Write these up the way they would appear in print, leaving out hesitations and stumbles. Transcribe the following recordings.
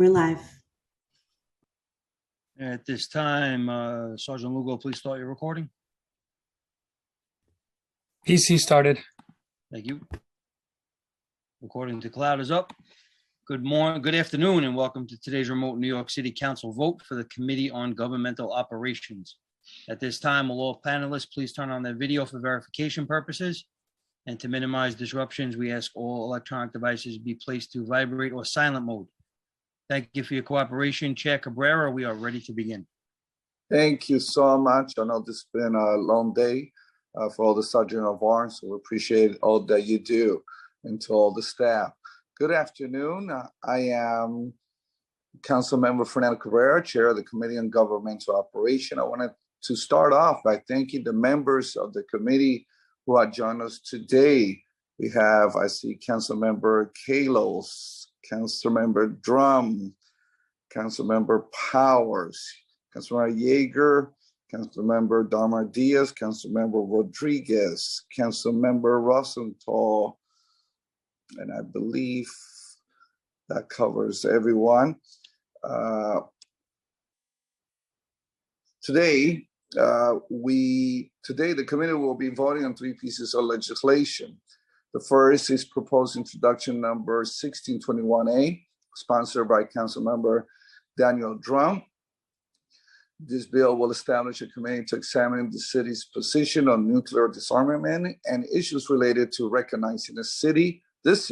We're live. At this time, Sergeant Lugo, please start your recording. PC started. Thank you. Recording to cloud is up. Good morning, good afternoon, and welcome to today's remote New York City Council vote for the Committee on Governmental Operations. At this time, will all panelists please turn on their video for verification purposes? And to minimize disruptions, we ask all electronic devices be placed to vibrate or silent mode. Thank you for your cooperation. Chair Cabrera, we are ready to begin. Thank you so much. I know this has been a long day for all the Sergeant of Arms, so we appreciate all that you do, and to all the staff. Good afternoon. I am Council Member Fernando Cabrera, Chair of the Committee on Governmental Operation. I wanted to start off by thanking the members of the committee who are joining us today. We have, I see Council Member Kalos, Council Member Drum, Council Member Powers, Council Member Yeager, Council Member Damar Diaz, Council Member Rodriguez, Council Member Rosenthal, and I believe that covers everyone. Today the committee will be voting on three pieces of legislation. The first is proposed introduction number 1621A, sponsored by Councilmember Daniel Drum. This bill will establish a committee to examine the city's position on nuclear disarmament and issues related to recognizing this city as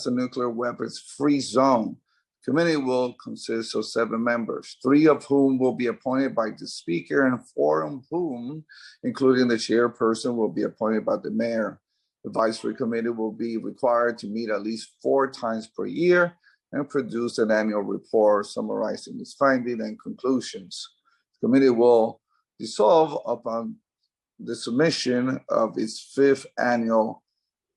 a nuclear weapons-free zone. The committee will consist of 7 members, 3 of whom will be appointed by the Speaker, and 4 of whom, including the chairperson, will be appointed by the mayor. The advisory committee will be required to meet at least 4 times per year and produce an annual report summarizing its findings and conclusions. The committee will dissolve upon the submission of its 5th annual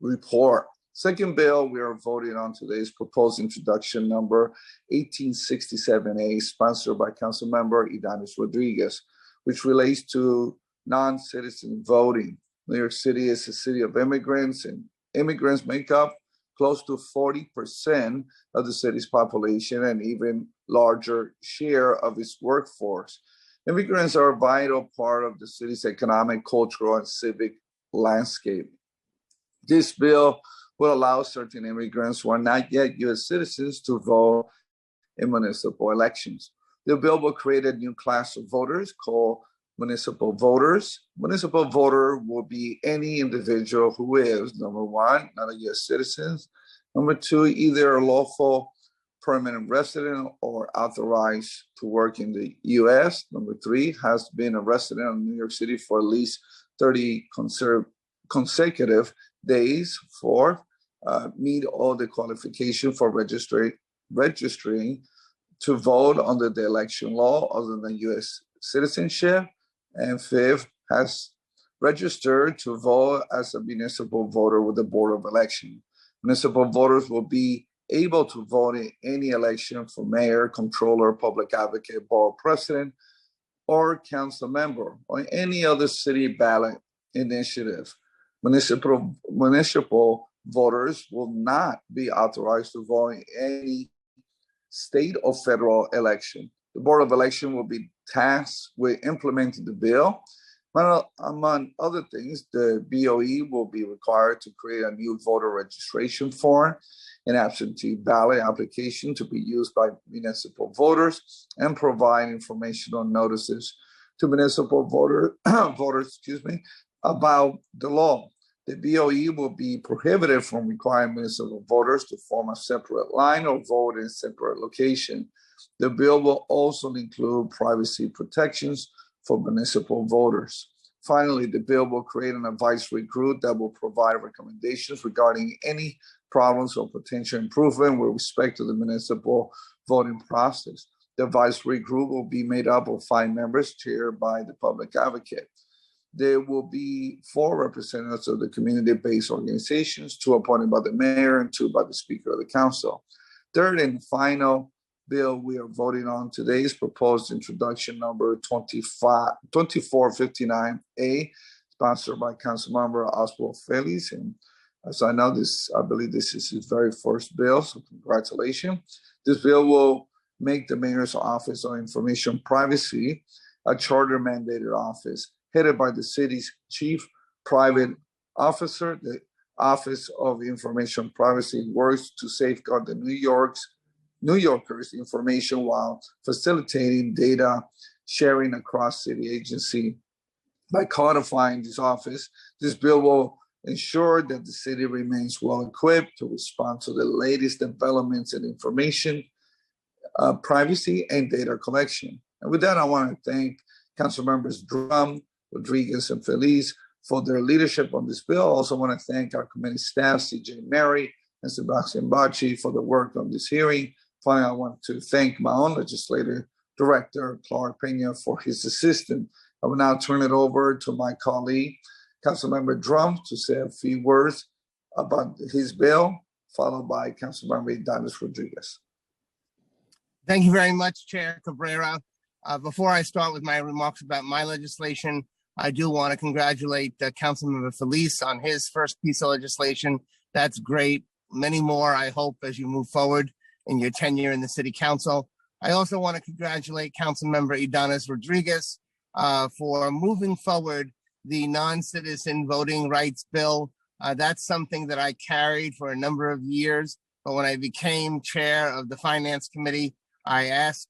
report. Second bill we are voting on today is proposed introduction number 1867A, sponsored by Councilmember Idanis Rodriguez, which relates to non-citizen voting. New York City is a city of immigrants, and immigrants make up close to 40% of the city's population and even larger share of its workforce. Immigrants are a vital part of the city's economic, cultural, and civic landscape. This bill will allow certain immigrants who are not yet U.S. citizens to vote in municipal elections. The bill will create a new class of voters called municipal voters. Municipal voter will be any individual who is, number 1, not a U.S. citizen, number 2, either a lawful permanent resident or authorized to work in the U.S., number 3, has been a resident of New York City for at least 30 consecutive days, 4, meet all the qualifications for registering to vote under the election law other than U.S. citizenship, and 5th, has registered to vote as a municipal voter with the Board of Election. Municipal voters will be able to vote in any election for mayor, controller, public advocate, board president, or council member, or any other city ballot initiative. Municipal voters will not be authorized to vote in any state or federal election. The Board of Election will be tasked with implementing the bill. Among other things, the BOE will be required to create a new voter registration form, an absentee ballot application to be used by municipal voters, and provide informational notices to municipal voters about the law. The BOE will be prohibited from requiring municipal voters to form a separate line or vote in a separate location. The bill will also include privacy protections for municipal voters. Finally, the bill will create an advisory group that will provide recommendations regarding any problems or potential improvement with respect to the municipal voting process. The advisory group will be made up of 5 members chaired by the public advocate. There will be 4 representatives of the community-based organizations, 2 appointed by the mayor and 2 by the Speaker of the Council. Third and final bill we are voting on today is proposed introduction number 2459A, sponsored by Councilmember Oswald Felix. And as I know, I believe this is his very first bill, so congratulations. This bill will make the Mayor's Office on Information Privacy a charter-mandated office headed by the city's chief private officer. The Office of Information Privacy works to safeguard the New Yorkers' information while facilitating data sharing across city agency. By codifying this office, this bill will ensure that the city remains well equipped to respond to the latest developments in information, privacy, and data collection. And with that, I want to thank Council Members Drum, Rodriguez, and Feliz for their leadership on this bill. I also want to thank our committee staff, CJ Mary and Sebastian Bacci, for the work on this hearing. Finally, I want to thank my own legislative director, Clark Pena, for his assistance. I will now turn it over to my colleague, Councilmember Drum, to say a few words about his bill, followed by Councilmember Idanis Rodriguez. Thank you very much, Chair Cabrera. Before I start with my remarks about my legislation, I do want to congratulate Councilmember Feliz on his first piece of legislation. That's great. Many more, I hope, as you move forward in your tenure in the City Council. I also want to congratulate Councilmember Idanis Rodriguez for moving forward the non-citizen voting rights bill. That's something that I carried for a number of years, but when I became chair of the Finance Committee, I asked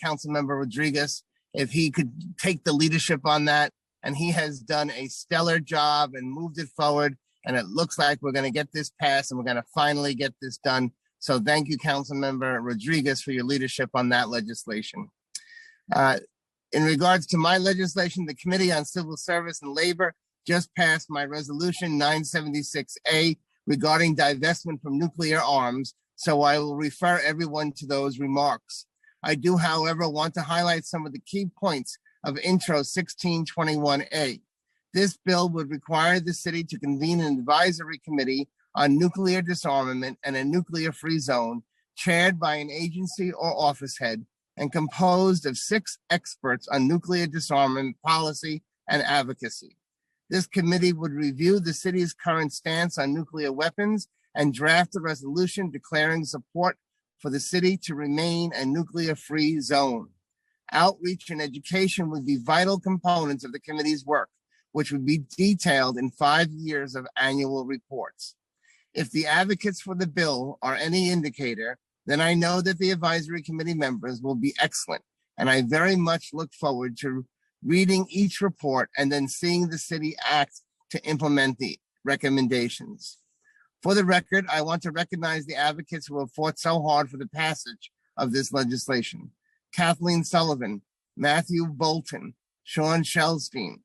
Councilmember Rodriguez if he could take the leadership on that, and he has done a stellar job and moved it forward, and it looks like we're going to get this passed and we're going to finally get this done. So thank you, Councilmember Rodriguez, for your leadership on that legislation. In regards to my legislation, the Committee on Civil Service and Labor just passed my resolution 976A regarding divestment from nuclear arms, so I will refer everyone to those remarks. I do, however, want to highlight some of the key points of Intro 1621A. This bill would require the city to convene an advisory committee on nuclear disarmament and a nuclear-free zone, chaired by an agency or office head, and composed of 6 experts on nuclear disarmament policy and advocacy. This committee would review the city's current stance on nuclear weapons and draft a resolution declaring support for the city to remain a nuclear-free zone. Outreach and education would be vital components of the committee's work, which would be detailed in 5 years of annual reports. If the advocates for the bill are any indicator, then I know that the advisory committee members will be excellent, and I very much look forward to reading each report and then seeing the city act to implement the recommendations. For the record, I want to recognize the advocates who have fought so hard for the passage of this legislation. Kathleen Sullivan, Matthew Bolton, Sean Shelstein,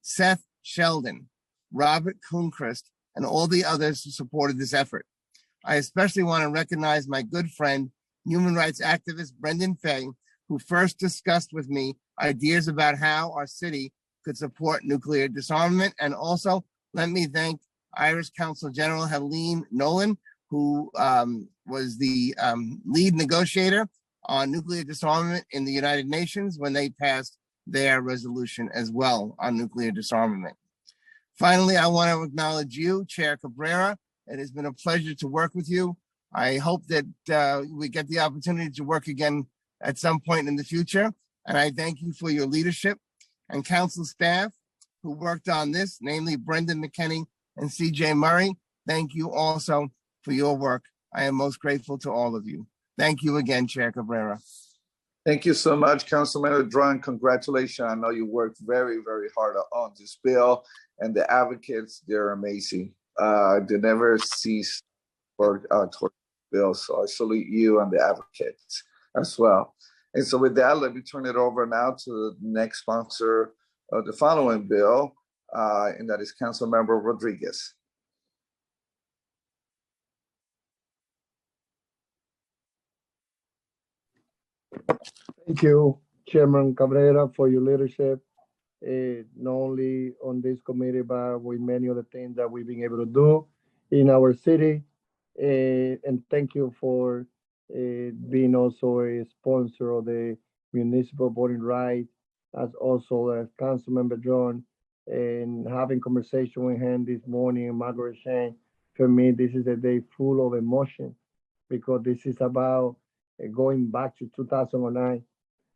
Seth Sheldon, Robert Kuhnkrist, and all the others who supported this effort. I especially want to recognize my good friend, human rights activist Brendan Fay, who first discussed with me ideas about how our city could support nuclear disarmament. And also, let me thank Irish Consul General Helene Nolan, who was the lead negotiator on nuclear disarmament in the United Nations when they passed their resolution as well on nuclear disarmament. Finally, I want to acknowledge you, Chair Cabrera. It has been a pleasure to work with you. I hope that we get the opportunity to work again at some point in the future. And I thank you for your leadership and council staff who worked on this, namely Brendan McKinney and CJ Murray. Thank you also for your work. I am most grateful to all of you. Thank you again, Chair Cabrera. Thank you so much, Councilman Drum. Congratulations. I know you worked very, very hard on this bill, and the advocates, they're amazing. They never cease work toward the bill. So I salute you and the advocates as well. And so with that, let me turn it over now to the next sponsor of the following bill, and that is Councilmember Rodriguez. Thank you, Chairman Cabrera, for your leadership, not only on this committee, but with many of the things that we've been able to do in our city. And thank you for being also a sponsor of the municipal voting rights, as also as Councilmember John, and having conversation with him this morning in Margaret Shane. For me, this is a day full of emotion, because this is about going back to 2009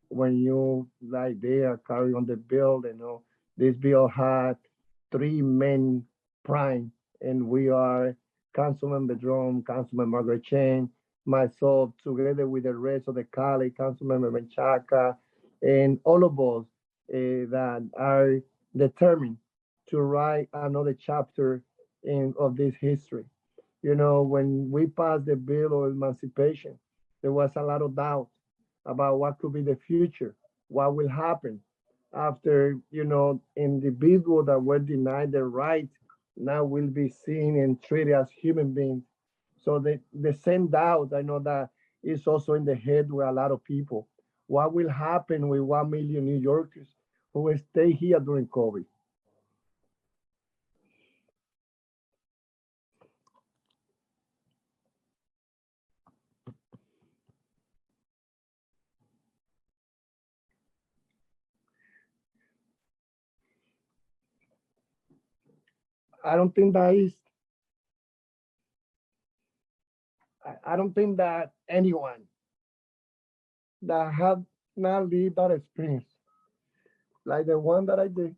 when you like they are carrying on the bill. This bill had three main prime, and we are Councilman Bedron, Councilman Margaret Chen, myself, together with the rest of the colleague, Councilmember Menchaca, and all of us that are determined to write another chapter of this history. When we passed the bill of emancipation, there was a lot of doubt about what could be the future, what will happen after, individuals that were denied their right now will be seen and treated as human beings. So the same doubt, I know that is also in the head with a lot of people. What will happen with 1 million New Yorkers who will stay here during COVID? I don't think that is, I don't think that anyone that have not lived that experience, like the one that I did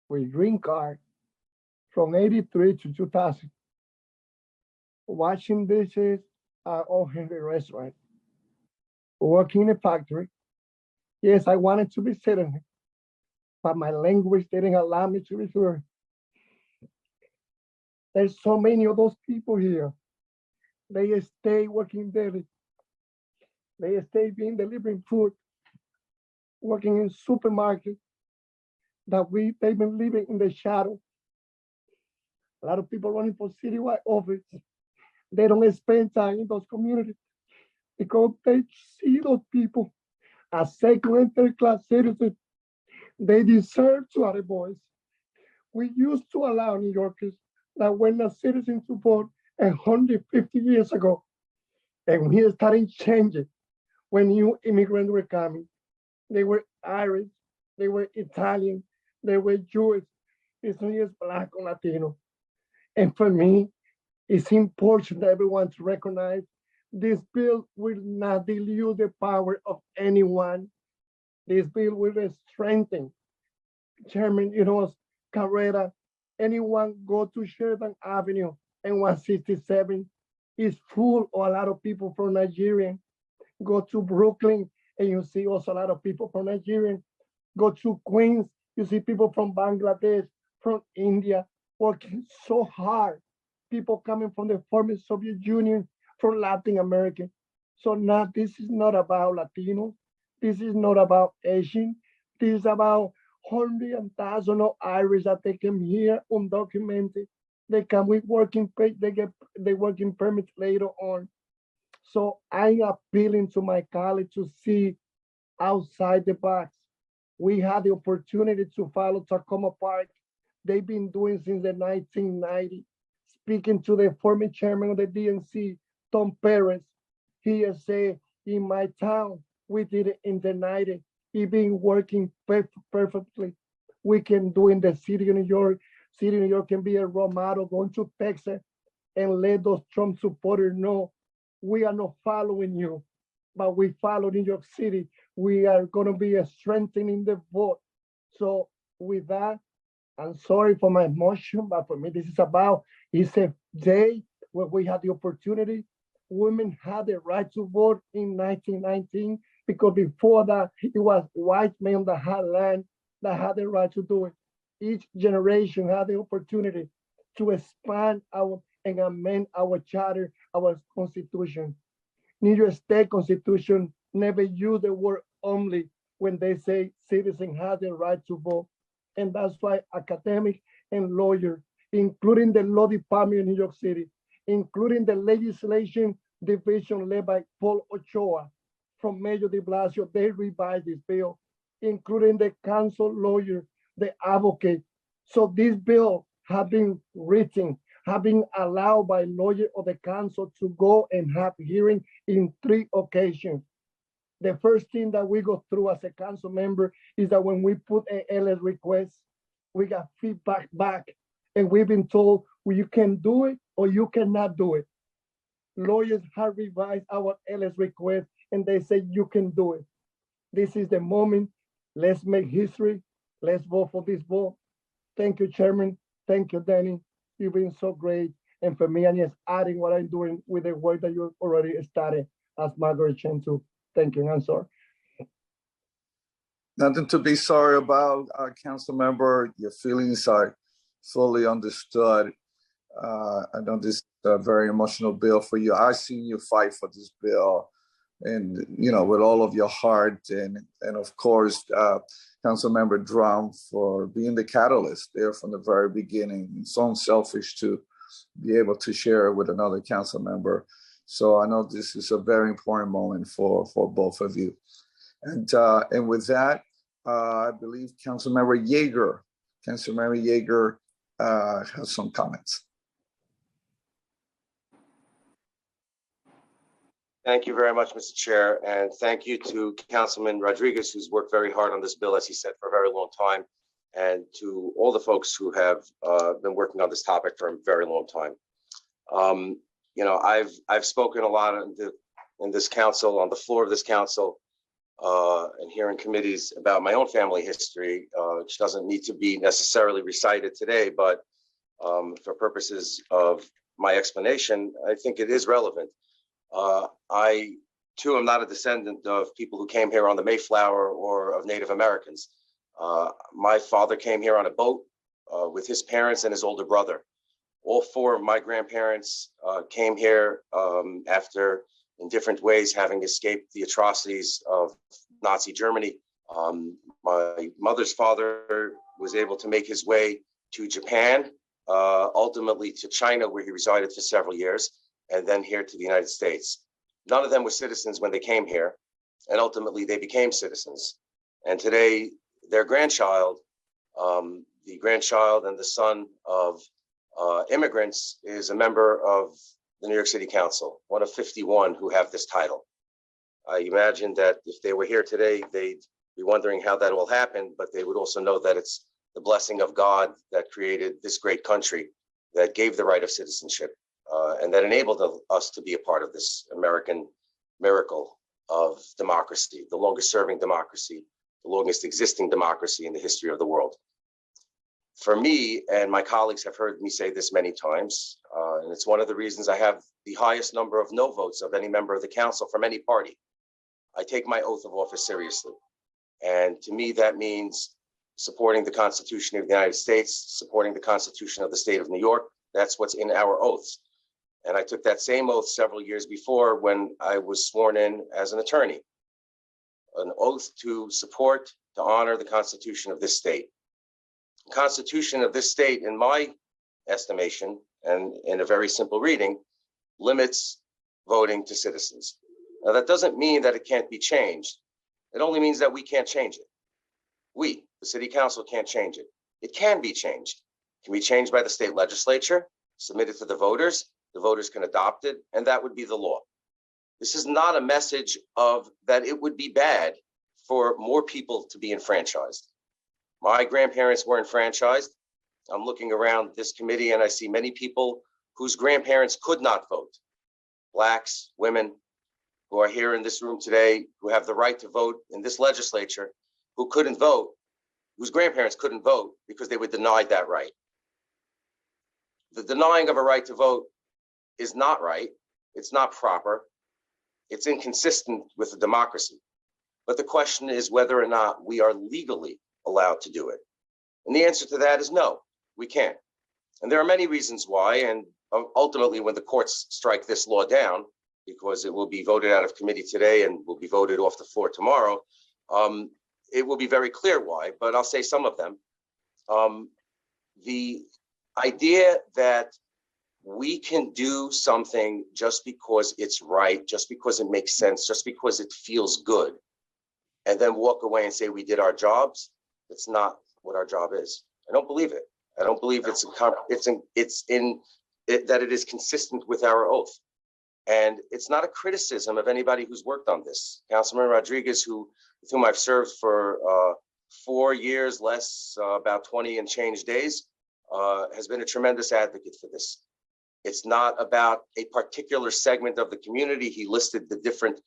with green card from 83 to 2000, washing dishes at O. Henry restaurant, working in a factory. Yes, I wanted to be citizen, but my language didn't allow me to be fluent. There's so many of those people here. They stay working daily. They stay being delivering food, working in supermarkets they've been living in the shadow. A lot of people running for citywide office. They don't spend time in those communities because they see those people as second and third class citizens. They deserve to have a voice. We used to allow New Yorkers that were not citizens to vote 150 years ago. And we started changing when new immigrants were coming. They were Irish, they were Italian, they were Jewish, it's not just Black or Latino. And for me, it's important that everyone to recognize this bill will not dilute the power of anyone. This bill will strengthen. Chairman, Carrera, anyone go to Sheridan Avenue and 167 is full of a lot of people from Nigeria. Go to Brooklyn and you see also a lot of people from Nigeria. Go to Queens, you see people from Bangladesh, from India, working so hard. People coming from the former Soviet Union, from Latin America. So now this is not about Latino. This is not about Asian. This is about hundreds and thousands of Irish that they came here undocumented. They come with working pay, they get the working permits later on. So I'm appealing to my colleagues to see outside the box. We had the opportunity to follow Tacoma Park. They've been doing since the 1990s. Speaking to the former chairman of the DNC, Tom Perez, he has said, in my town, we did it in the 90s. It's been working perfectly. We can do in the city of New York. City of New York can be a role model, going to Texas and let those Trump supporters know we are not following you, but we follow New York City. We are going to be strengthening the vote. So with that, I'm sorry for my emotion, but for me, this is about, it's a day where we had the opportunity. Women had the right to vote in 1919, because before that, it was white men that had land, that had the right to do it. Each generation had the opportunity to expand and amend our charter, our constitution. New York State Constitution never use the word only when they say citizens have the right to vote. And that's why academics and lawyers, including the law department in New York City, including the legislation division led by Paul Ochoa from Mayor de Blasio, they revised this bill, including the council lawyer, the advocate. So this bill have been written, have been allowed by lawyer of the council to go and have hearing in 3 occasions. The first thing that we go through as a council member is that when we put an LS request, we got feedback back, and we've been told, well, you can do it or you cannot do it. lawyers have revised our LS request and they say you can do it. This is the moment. Let's make history. Let's vote for this vote. Thank you, Chairman. Thank you, Danny. You've been so great. And for me, I'm just adding what I'm doing with the work that you already started as Margaret Chen too. Thank you, and I'm sorry. Nothing to be sorry about, Council Member. Your feelings are fully understood. I know this is a very emotional bill for you. I've seen you fight for this bill, and with all of your heart, and of course, Council Member Drum for being the catalyst there from the very beginning. It's so unselfish to be able to share it with another council member. So I know this is a very important moment for both of you. And with that, I believe Councilmember Yeager has some comments. Thank you very much, Mr. Chair, and thank you to Councilman Rodriguez, who's worked very hard on this bill, as he said, for a very long time, and to all the folks who have been working on this topic for a very long time. I've spoken a lot in this council, on the floor of this council, and here in committees about my own family history, which doesn't need to be necessarily recited today, but for purposes of my explanation, I think it is relevant. I, too, am not a descendant of people who came here on the Mayflower or of Native Americans. My father came here on a boat with his parents and his older brother. All four of my grandparents came here after, in different ways, having escaped the atrocities of Nazi Germany. My mother's father was able to make his way to Japan, ultimately to China, where he resided for several years, and then here to the United States. None of them were citizens when they came here, and ultimately they became citizens. And today, their grandchild, the grandchild and the son of immigrants, is a member of the New York City Council, one of 51 who have this title. I imagine that if they were here today, they'd be wondering how that all happened, but they would also know that it's the blessing of God that created this great country, that gave the right of citizenship, and that enabled us to be a part of this American miracle of democracy, the longest serving democracy, the longest existing democracy in the history of the world. For me, and my colleagues have heard me say this many times, and it's one of the reasons I have the highest number of no votes of any member of the council from any party. I take my oath of office seriously. And to me, that means supporting the Constitution of the United States, supporting the Constitution of the state of New York. That's what's in our oaths. And I took that same oath several years before when I was sworn in as an attorney. An oath to support, to honor the Constitution of this state. The Constitution of this state, in my estimation, and in a very simple reading, limits voting to citizens. Now, that doesn't mean that it can't be changed. It only means that we can't change it. We, the city council, can't change it. It can be changed. It can be changed by the state legislature, submitted to the voters can adopt it, and that would be the law. This is not a message of that it would be bad for more people to be enfranchised. My grandparents were enfranchised. I'm looking around this committee and I see many people whose grandparents could not vote. Blacks, women who are here in this room today, who have the right to vote in this legislature, who couldn't vote, whose grandparents couldn't vote because they were denied that right. The denying of a right to vote is not right. It's not proper. It's inconsistent with a democracy. But the question is whether or not we are legally allowed to do it. And the answer to that is no, we can't. And there are many reasons why, and ultimately when the courts strike this law down, because it will be voted out of committee today and will be voted off the floor tomorrow, it will be very clear why, but I'll say some of them. The idea that we can do something just because it's right, just because it makes sense, just because it feels good, and then walk away and say we did our jobs, it's not what our job is. I don't believe it. I don't believe that it is consistent with our oath. And it's not a criticism of anybody who's worked on this. Councilman Rodriguez, with whom I've served for 4 years, less about 20 and change days, has been a tremendous advocate for this. It's not about a particular segment of the community. He listed the different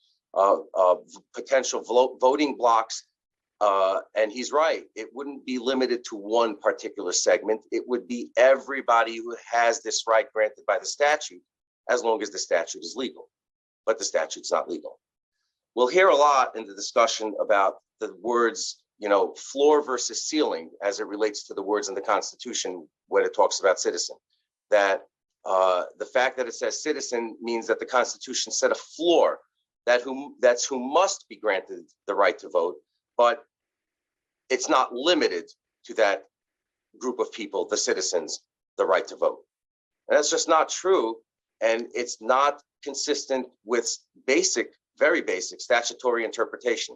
potential voting blocks. And he's right. It wouldn't be limited to one particular segment. It would be everybody who has this right granted by the statute, as long as the statute is legal. But the statute's not legal. We'll hear a lot in the discussion about the words, floor versus ceiling as it relates to the words in the Constitution when it talks about citizen. That the fact that it says citizen means that the Constitution set a floor that's who must be granted the right to vote, but it's not limited to that group of people, the citizens, the right to vote. And that's just not true. And it's not consistent with very basic statutory interpretation.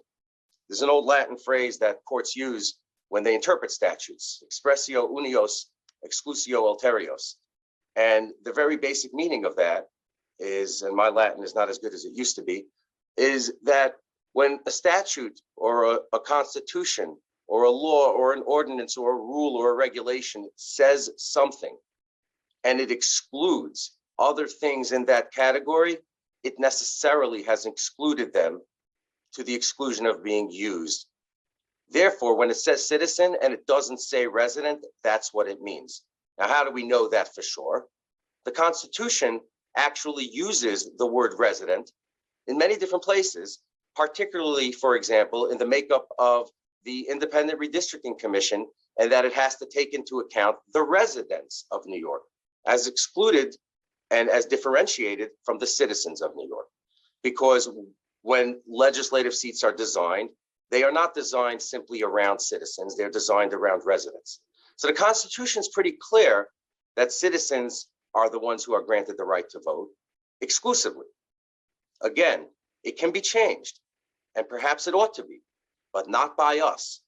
There's an old Latin phrase that courts use when they interpret statutes, expressio unios, exclusio ulterios. And the very basic meaning of that is, and my Latin is not as good as it used to be, is that when a statute or a constitution or a law or an ordinance or a rule or a regulation says something and it excludes other things in that category, it necessarily has excluded them to the exclusion of being used. Therefore, when it says citizen and it doesn't say resident, that's what it means. Now, how do we know that for sure? The Constitution actually uses the word resident in many different places, particularly, for example, in the makeup of the Independent Redistricting Commission, and that it has to take into account the residents of New York as excluded and as differentiated from the citizens of New York. Because when legislative seats are designed, they are not designed simply around citizens, they're designed around residents. So the Constitution is pretty clear that citizens are the ones who are granted the right to vote exclusively. Again, it can be changed, and perhaps it ought to be, but not by us.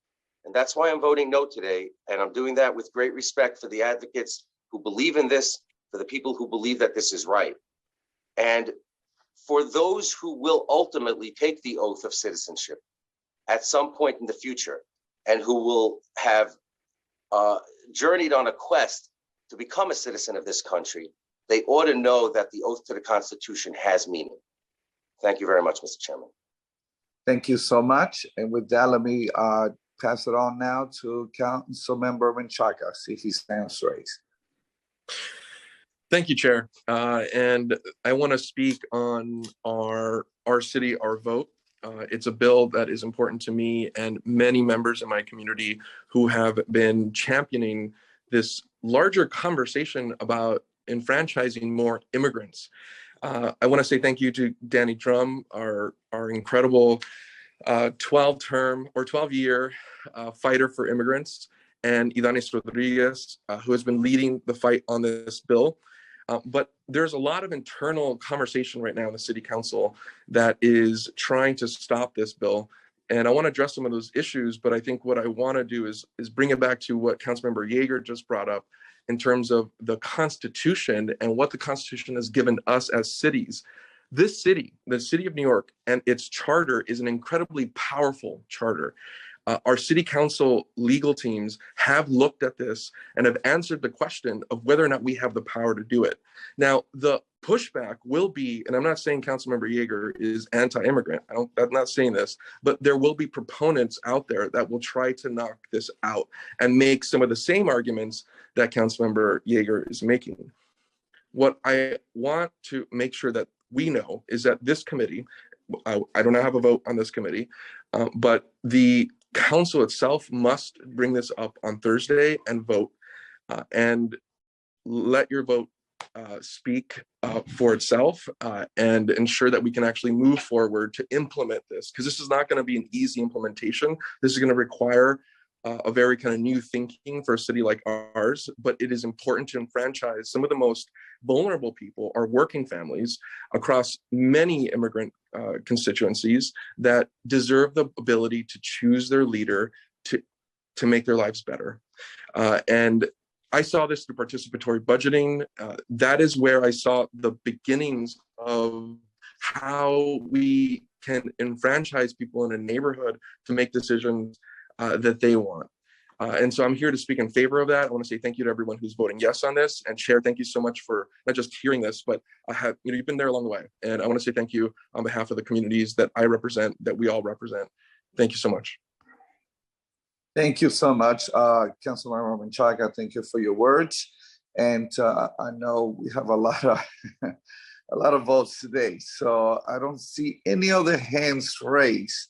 And that's why I'm voting no today. And I'm doing that with great respect for the advocates who believe in this, for the people who believe that this is right. And for those who will ultimately take the oath of citizenship at some point in the future, and who will have journeyed on a quest to become a citizen of this country, they ought to know that the oath to the Constitution has meaning. Thank you very much, Mr. Chairman. Thank you so much. And with that, let me pass it on now to Councilmember Menchaca. See his hands raised. Thank you, Chair. And I want to speak on our city, our vote. It's a bill that is important to me and many members in my community who have been championing this larger conversation about enfranchising more immigrants. I want to say thank you to Danny Drum, our incredible 12-year fighter for immigrants, and Idanis Rodriguez, who has been leading the fight on this bill. But there's a lot of internal conversation right now in the City Council that is trying to stop this bill. And I want to address some of those issues, but I think what I want to do is bring it back to what Councilmember Yeager just brought up in terms of the Constitution and what the Constitution has given us as cities. This city, the City of New York, and its charter is an incredibly powerful charter. Our City Council legal teams have looked at this and have answered the question of whether or not we have the power to do it. Now, the pushback will be, and I'm not saying Councilmember Yeager is anti-immigrant, I'm not saying this, but there will be proponents out there that will try to knock this out and make some of the same arguments that Councilmember Yeager is making. What I want to make sure that we know is that this committee, I do not have a vote on this committee, but the council itself must bring this up on Thursday and vote, and let your vote speak for itself, and ensure that we can actually move forward to implement this, because this is not going to be an easy implementation. This is going to require a very kind of new thinking for a city like ours, but it is important to enfranchise some of the most vulnerable people, our working families across many immigrant constituencies that deserve the ability to choose their leader to make their lives better. And I saw this through participatory budgeting. That is where I saw the beginnings of how we can enfranchise people in a neighborhood to make decisions that they want. And so I'm here to speak in favor of that. I want to say thank you to everyone who's voting yes on this. And Chair, thank you so much for not just hearing this, but you've been there along the way. And I want to say thank you on behalf of the communities that I represent, that we all represent. Thank you so much. Thank you so much, Councilmember Menchaca. Thank you for your words. And I know we have a lot of a lot of votes today, so I don't see any other hands raised.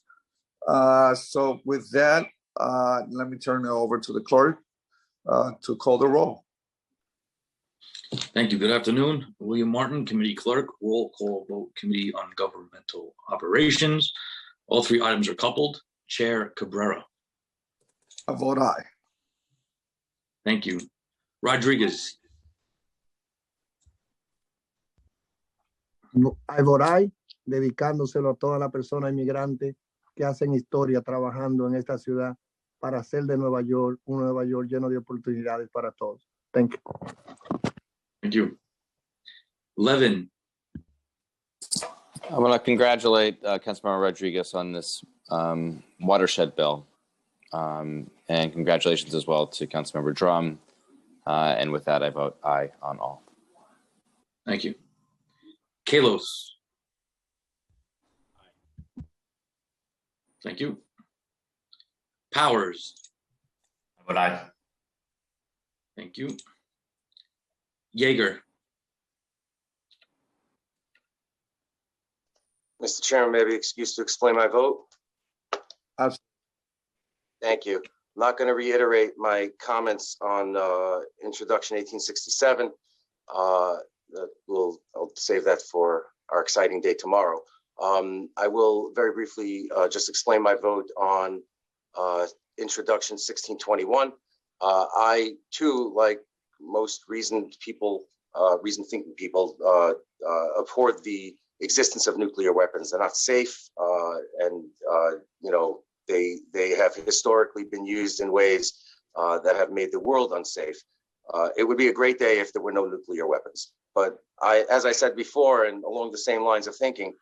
So with that, let me turn it over to the clerk to call the roll. Thank you. Good afternoon. William Martin, Committee Clerk, roll call vote, Committee on Governmental Operations. All three items are coupled. Chair Cabrera. I vote aye. Thank you. Rodriguez. I vote aye, dedicándoselo a todas las personas inmigrantes que hacen historia trabajando en esta ciudad para hacer de Nueva York un Nueva York lleno de oportunidades para todos. Thank you. Thank you. Levin. I want to congratulate Councilmember Rodriguez on this watershed bill. And congratulations as well to Councilmember Drum. And with that, I vote aye on all. Thank you. Kalos. Thank you. Powers. I vote aye. Thank you. Yeager. Mr. Chairman, may I be excused to explain my vote? Absolutely. Thank you. I'm not going to reiterate my comments on introduction 1867. I'll save that for our exciting day tomorrow. I will very briefly just explain my vote on introduction 1621. I too, like most reasoned people, reasoned thinking people, abhor the existence of nuclear weapons. They're not safe, and you know, they have historically been used in ways that have made the world unsafe. It would be a great day if there were no nuclear weapons. But as I said before, and along the same lines of thinking,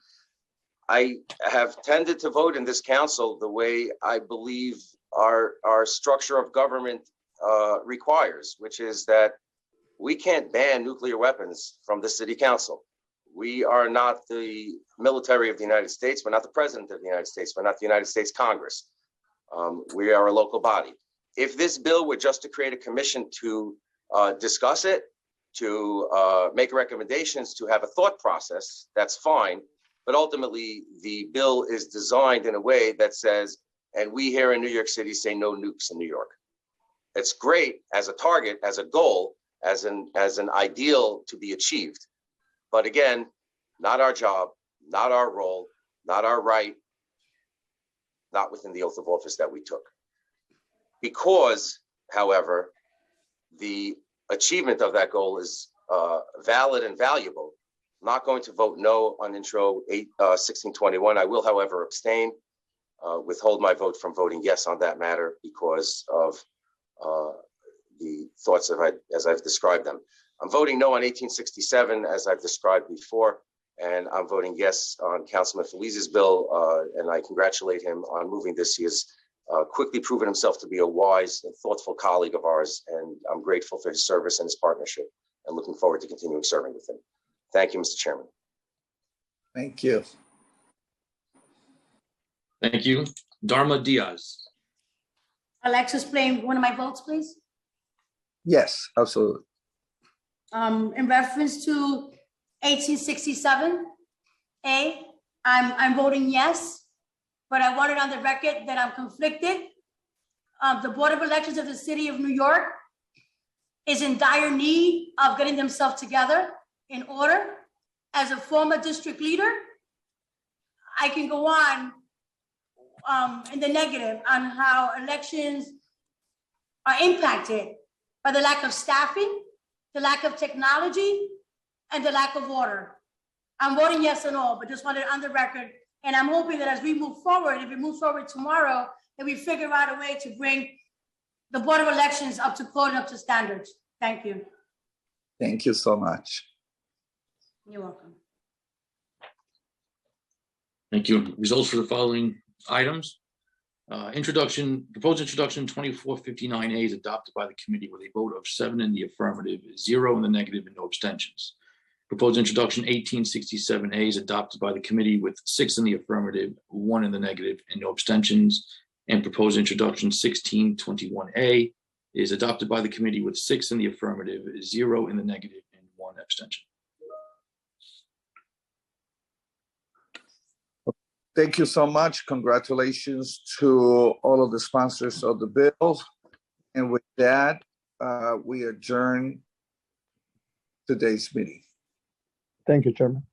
I have tended to vote in this council the way I believe our structure of government requires, which is that we can't ban nuclear weapons from the city council. We are not the military of the United States. We're not the president of the United States. We're not the United States Congress. We are a local body. If this bill were just to create a commission to discuss it, to make recommendations, to have a thought process, that's fine. But ultimately, the bill is designed in a way that says, and we here in New York City say no nukes in New York. It's great as a target, as a goal, as an ideal to be achieved. But again, not our job, not our role, not our right, not within the oath of office that we took. Because, however, the achievement of that goal is valid and valuable, I'm not going to vote no on intro 1621. I will, however, abstain, withhold my vote from voting yes on that matter because of the thoughts as I've described them. I'm voting no on 1867 as I've described before, and I'm voting yes on Councilman Feliz's bill, and I congratulate him on moving this. He has quickly proven himself to be a wise and thoughtful colleague of ours, and I'm grateful for his service and his partnership, and looking forward to continuing serving with him. Thank you, Mr. Chairman. Thank you. Thank you. Dharma Diaz. I'd like to explain one of my votes, please. Yes, absolutely. In reference to 1867, I'm voting yes, but I want it on the record that I'm conflicted. The Board of Elections of the City of New York is in dire need of getting themselves together in order. As a former district leader, I can go on in the negative on how elections are impacted by the lack of staffing, the lack of technology, and the lack of order. I'm voting yes on all, but just wanted it on the record. And I'm hoping that as we move forward, if we move forward tomorrow, that we figure out a way to bring the Board of Elections up to code and up to standards. Thank you. Thank you so much. You're welcome. Thank you. Results for the following items. Proposed introduction 2459A is adopted by the committee with a vote of 7 in the affirmative, 0 in the negative, and no abstentions. Proposed introduction 1867A is adopted by the committee with 6 in the affirmative, 1 in the negative, and no abstentions. And proposed introduction 1621A is adopted by the committee with 6 in the affirmative, 0 in the negative, and 1 abstention. Thank you so much. Congratulations to all of the sponsors of the bill. And with that, we adjourn today's meeting. Thank you, Chairman.